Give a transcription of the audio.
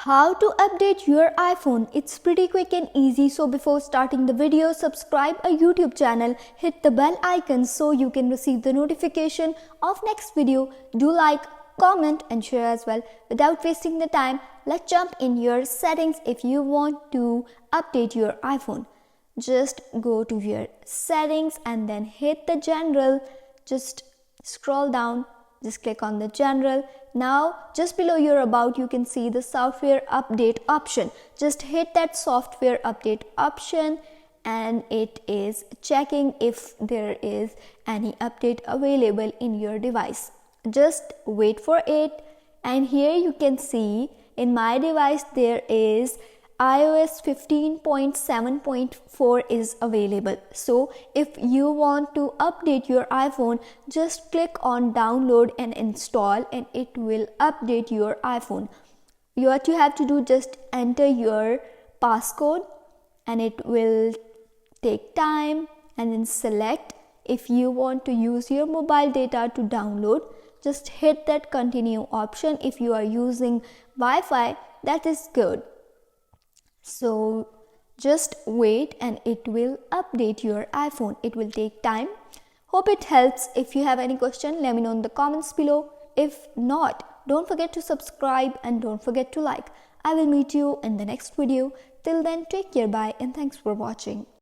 How to update your iPhone? It's pretty quick and easy. So before starting the video, subscribe our YouTube channel, hit the bell icon so you can receive the notification of next video. Do like, comment and share as well. Without wasting the time, let's jump in your settings. If you want to update your iPhone, just go to your settings and then hit the general. Just scroll down, just click on the general. Now just below your about, you can see the software update option. Just hit that software update option and it is checking if there is any update available in your device. Just wait for it, and here you can see in my device there is iOS 15.7.4 is available. So if you want to update your iPhone, just click on download and install and it will update your iPhone. What you have to do, just enter your passcode and it will take time, and then select if you want to use your mobile data to download. Just hit that continue option. If you are using Wi-Fi, that is good. So just wait and it will update your iPhone. It will take time. Hope it helps. If you have any question, let me know in the comments below. If not, don't forget to subscribe and don't forget to like. I will meet you in the next video. Till then, take care, bye, and thanks for watching.